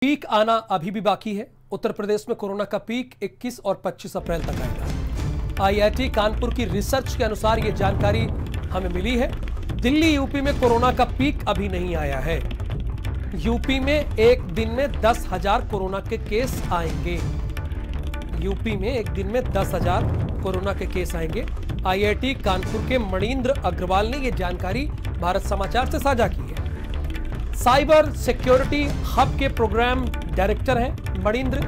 Peak आना अभी भी बाकी है। उत्तर प्रदेश में कोरोना का पीक 21 और 25 अप्रैल तक आएगा। आईआईटी कानपुर की रिसर्च के अनुसार यह जानकारी हमें मिली है। दिल्ली यूपी में कोरोना का पीक अभी नहीं आया है। यूपी में एक दिन में 10,000 कोरोना के केस आएंगे। यूपी में एक दिन में 10,000 कोरोना के केस आएंगे। आईआईटी कानपुर के मणिंद्र अग्रवाल ने यह जानकारी भारत समाचार से साझा की है। साइबर सिक्योरिटी हब के प्रोग्राम डायरेक्टर हैं मणिंद्र।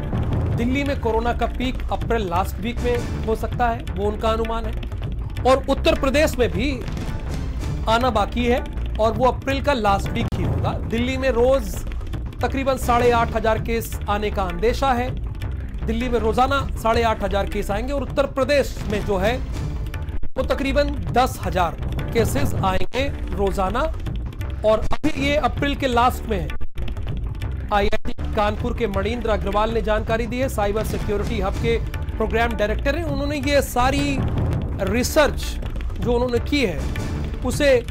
दिल्ली में कोरोना का पीक अप्रैल लास्ट वीक में हो सकता है, वो उनका अनुमान है। और उत्तर प्रदेश में भी आना बाकी है और वो अप्रैल का लास्ट वीक ही होगा। दिल्ली में रोज तकरीबन 8,500 केस आने का अंदेशा है। दिल्ली में रोजाना 8,500 केस आएंगे और उत्तर प्रदेश में जो है वो तकरीबन 10,000 केसेस आएंगे रोजाना। और अभी ये अप्रैल के लास्ट में है। आईआईटी कानपुर के मणिंद्र अग्रवाल ने जानकारी दी है। साइबर सिक्योरिटी हब के प्रोग्राम डायरेक्टर हैं। उन्होंने ये सारी रिसर्च जो उन्होंने की है उसे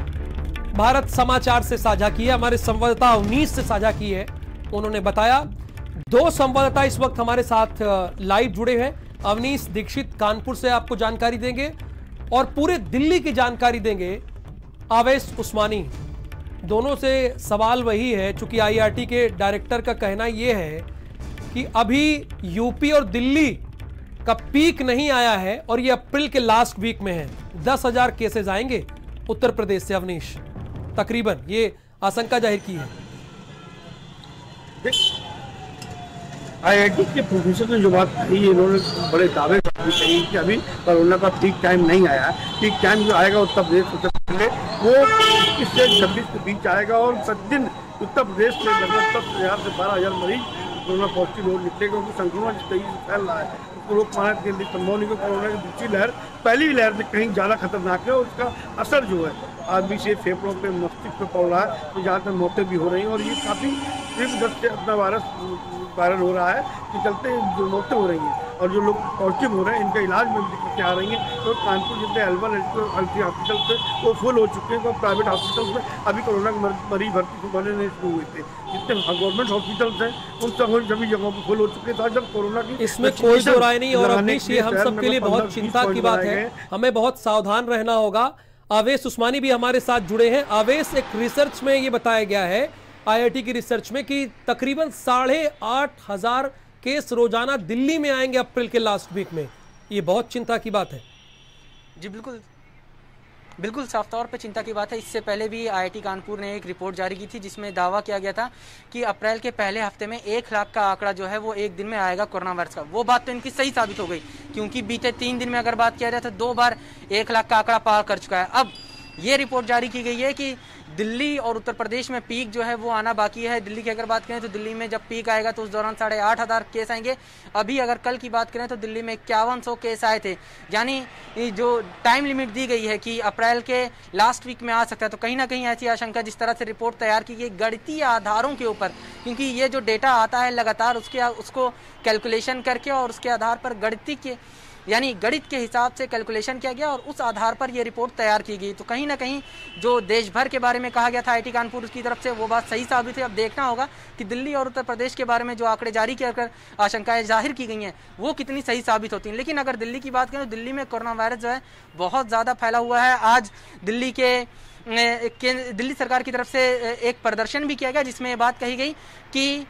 भारत समाचार से साझा की है। हमारे संवाददाता अवनीश से साझा की है। उन्होंने बताया 2 संवाददाता इस वक्त हमारे साथ लाइव जुड़े हैं। अवनीश दीक्षित कानपुर से आपको जानकारी देंगे और पूरे दिल्ली की जानकारी देंगे आवेश उस्मानी। दोनों से सवाल वही है, चूंकि आईआईटी के डायरेक्टर का कहना यह है कि अभी यूपी और दिल्ली का पीक नहीं आया है और ये अप्रैल के लास्ट वीक में है। 10,000 केसेस आएंगे उत्तर प्रदेश से। अवनीश, तकरीबन ये आशंका जाहिर की है। आईआईटी के प्रोफेसर ने जो बात कही, इन्होंने बड़े दावे कही कि अभी कोरोना का पीक टाइम नहीं आया। पीक टाइम जो आएगा उत्तर प्रदेश सबसे पहले वो 21 से 26 के बीच आएगा और प्रतिदिन उत्तर प्रदेश से लगभग 10,000 से 12,000 मरीज कोरोना पॉजिटिव लोग निकलेगा, क्योंकि संक्रमण जिस तेजी से फैल रहा है उसको रोक पाना के लिए संभव नहीं। कोरोना की दूसरी लहर पहली लहर से कहीं ज़्यादा खतरनाक है और उसका असर जो है आदमी से फेफड़ों पे, मस्तिष्क पे पड़ रहा है, तो ज़्यादातर मौतें भी हो रही हैं और ये काफ़ी तीव्र गति से अपना वायरल हो रहा है कि चलते जो मौतें हो रही हैं और जो लोग पॉजिटिव हो रहे हैं इनका इलाज में दिक्कतें आ रही हैं। तो कानपुर जितने एल्बन हॉस्पिटल थे वो फुल हो चुके हैं। तो प्राइवेट हॉस्पिटल्स में अभी कोरोना के मरीज भर्ती होने नहीं शुरू हुए थे। जितने गवर्नमेंट हॉस्पिटल्स हैं उन सभी जगहों पर फुल हो चुके थे। जब कोरोना की इसमें कोई दो राय नहीं। और अवनीश, ये हम सबके लिए बहुत चिंता की बात है, हमें बहुत सावधान रहना होगा। आवेश उस्मानी भी हमारे साथ जुड़े हैं। आवेश, एक रिसर्च में ये बताया गया है आईआईटी की रिसर्च में कि तकरीबन 8,500 केस रोजाना दिल्ली में आएंगे अप्रैल के लास्ट वीक में। ये बहुत चिंता की बात है। जी बिल्कुल साफ तौर पे चिंता की बात है। इससे पहले भी आईआईटी कानपुर ने एक रिपोर्ट जारी की थी जिसमें दावा किया गया था कि अप्रैल के पहले हफ्ते में 1 लाख का आंकड़ा जो है वो एक दिन में आएगा कोरोना वायरस का। वो बात तो इनकी सही साबित हो गई, क्योंकि बीते 3 दिन में अगर बात किया जाए तो 2 बार 1 लाख का आंकड़ा पार कर चुका है। अब ये रिपोर्ट जारी की गई है कि दिल्ली और उत्तर प्रदेश में पीक जो है वो आना बाकी है। दिल्ली की अगर बात करें तो दिल्ली में जब पीक आएगा तो उस दौरान 8,500 केस आएंगे। अभी अगर कल की बात करें तो दिल्ली में 5100 केस आए थे। यानी जो टाइम लिमिट दी गई है कि अप्रैल के लास्ट वीक में आ सकता है, तो कहीं ना कहीं ऐसी आशंका, जिस तरह से रिपोर्ट तैयार की गई गणितीय आधारों के ऊपर, क्योंकि ये जो डेटा आता है लगातार उसको कैलकुलेशन करके और उसके आधार पर गणित के हिसाब से कैलकुलेशन किया गया और उस आधार पर यह रिपोर्ट तैयार की गई। तो कहीं ना कहीं जो देश भर के बारे में कहा गया था आईआईटी कानपुर की तरफ से, वो बात सही साबित है। अब देखना होगा कि दिल्ली और उत्तर प्रदेश के बारे में जो आंकड़े जारी कर आशंकाएं जाहिर की गई हैं वो कितनी सही साबित होती हैं। लेकिन अगर दिल्ली की बात करें तो दिल्ली में कोरोना वायरस जो है बहुत ज़्यादा फैला हुआ है। आज दिल्ली सरकार की तरफ से एक प्रदर्शन भी किया गया जिसमें ये बात कही गई कि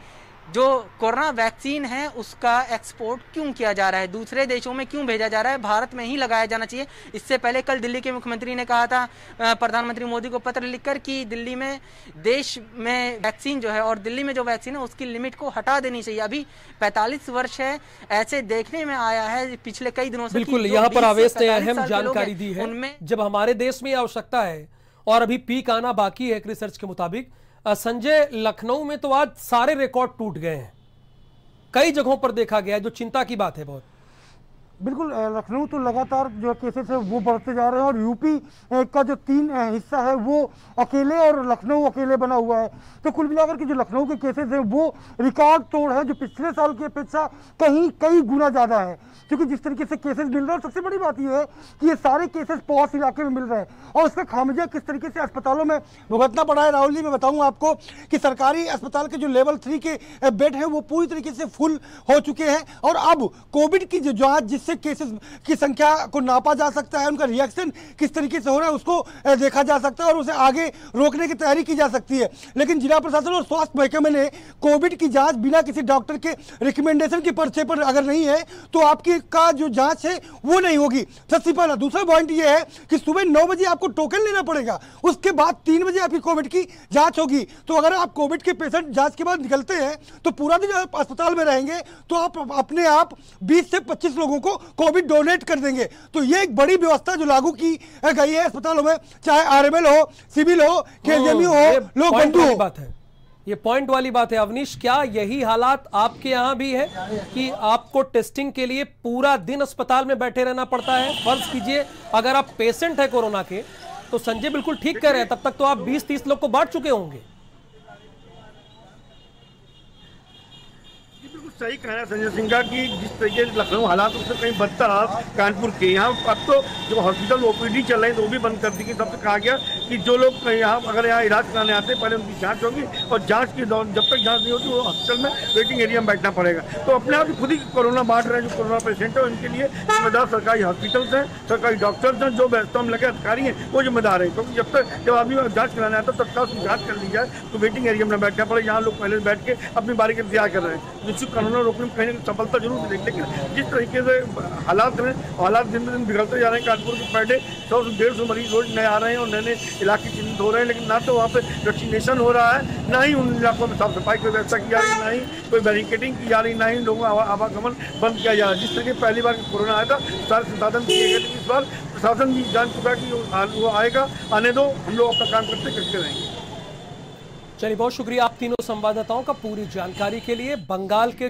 जो कोरोना वैक्सीन है उसका एक्सपोर्ट क्यों किया जा रहा है, दूसरे देशों में क्यों भेजा जा रहा है, भारत में ही लगाया जाना चाहिए। इससे पहले कल दिल्ली के मुख्यमंत्री ने कहा था प्रधानमंत्री मोदी को पत्र लिखकर कि दिल्ली में देश में वैक्सीन जो है और दिल्ली में जो वैक्सीन है उसकी लिमिट को हटा देनी चाहिए। अभी 45 वर्ष है, ऐसे देखने में आया है पिछले कई दिनों से। बिल्कुल, यहाँ पर आवेश ने अहम जानकारी दी है। उनमें जब हमारे देश में आवश्यकता है और अभी पीक आना बाकी है एक रिसर्च के मुताबिक, संजय, लखनऊ में तो आज सारे रिकॉर्ड टूट गए हैं। कई जगहों पर देखा गया है, जो चिंता की बात है बहुत। बिल्कुल लखनऊ तो लगातार जो केसेस है वो बढ़ते जा रहे हैं, और यूपी का जो 3 हिस्सा है वो अकेले और लखनऊ अकेले बना हुआ है। तो कुल मिलाकर के जो लखनऊ के केसेस है वो रिकॉर्ड तोड़ है, जो पिछले साल की अपेक्षा कई गुना ज़्यादा है। क्योंकि जिस तरीके से केसेस मिल रहे हैं, और सबसे बड़ी बात यह है कि ये सारे केसेस पॉश इलाके में मिल रहे हैं, और उसका खामियाजा किस तरीके से अस्पतालों में भुगतना पड़ा है। राहुल जी, मैं बताऊँ आपको कि सरकारी अस्पताल के जो लेवल 3 के बेड हैं वो पूरी तरीके से फुल हो चुके हैं, और अब कोविड की जो जाँच जिससे केसेस की संख्या को नापा जा सकता है, उनका रिएक्शन किस तरीके से हो रहा है उसको देखा जा सकता है, और उसे आगे रोकने की तैयारी की जा सकती है। लेकिन जिला प्रशासन और स्वास्थ्य महकमे ने कोविड की जांच बिना किसी डॉक्टर के रिकमेंडेशन के पर्चे पर अगर नहीं है तो आपकी का जो जांच है वो नहीं होगी। सबसे पहला। दूसरा पॉइंट ये है कि सुबह 9 बजे आपको टोकन लेना पड़ेगा, उसके बाद 3 बजे आपकी कोविड की जांच होगी। तो अगर आप कोविड के पेशेंट जांच के बाद निकलते हैं तो पूरा दिन आप अस्पताल में रहेंगे, तो आप अपने आप 20 से 25 लोगों को कोविड डोनेट कर देंगे। तो ये एक बड़ी व्यवस्था जो लागू की गई है अस्पतालों में, चाहे आरएमएल हो, सिविल हो, केजीएमयू हो, लोक बंधु हो। बात है, ये पॉइंट वाली बात है। अवनीश, क्या यही हालात आपके यहाँ भी है कि आपको टेस्टिंग के लिए पूरा दिन अस्पताल में बैठे रहना पड़ता है? फर्ज कीजिए अगर आप पेशेंट है कोरोना के, तो संजय बिल्कुल ठीक कह रहे हैं, तब तक तो आप 20-30 लोग को बांट चुके होंगे। सही कहना संजय सिंह का कि जिस तरीके से लखनऊ हालात उससे कहीं बदतर कानपुर के। यहाँ अब तो जो हॉस्पिटल ओपीडी चल रहे हैं तो वो भी बंद कर दी गई। तब तक कहा गया कि जो लोग यहाँ अगर यहाँ इलाज कराने आते हैं पहले उनकी जांच होगी, और जांच के दौरान जब तक जांच नहीं होती वो हॉस्पिटल में वेटिंग एरिया में बैठना पड़ेगा। तो अपने आप खुद ही कोरोना बांट रहे हैं जो कोरोना पेशेंट है, उनके लिए जिम्मेदार सरकारी हॉस्पिटल्स हैं, सरकारी डॉक्टर्स हैं, जो व्यवस्था में लगे अधिकारी हैं वो जिम्मेदार हैं। क्योंकि जब आदमी जाँच कराने आता है तत्काल उसकी जाँच कर ली जाए तो वेटिंग एरिया में बैठना पड़े, यहाँ लोग पहले बैठ के अपनी बारी का इंतजार कर रहे हैं। निश्चित कोरोना रोकने में कहीं सफलता जरूर मिलेगी, लेकिन जिस तरीके से हालात हैं, हालात दिन ब दिन बिगड़ते जा रहे हैं। कानपुर के पर डे 100 से 150 मरीज रोज नए आ रहे हैं और नए इलाके चिन्हित हो रहे हैं, लेकिन ना तो वहाँ पे वैक्सीनेशन हो रहा है, ना ही उन इलाकों में साफ सफाई की व्यवस्था की जा रही है, ना ही कोई बैरिकेडिंग की जा रही, ना ही लोगों का आवागमन बंद किया जा रहा है। जिस तरीके पहली बार कोरोना आया था सारे संसाधन दिए गए, लेकिन इस बार प्रशासन भी जान चुका कि वो आएगा, आने दो, हम लोग अपना काम करते रहेंगे। चलिए, बहुत शुक्रिया आप तीनों संवाददाताओं का पूरी जानकारी के लिए। बंगाल के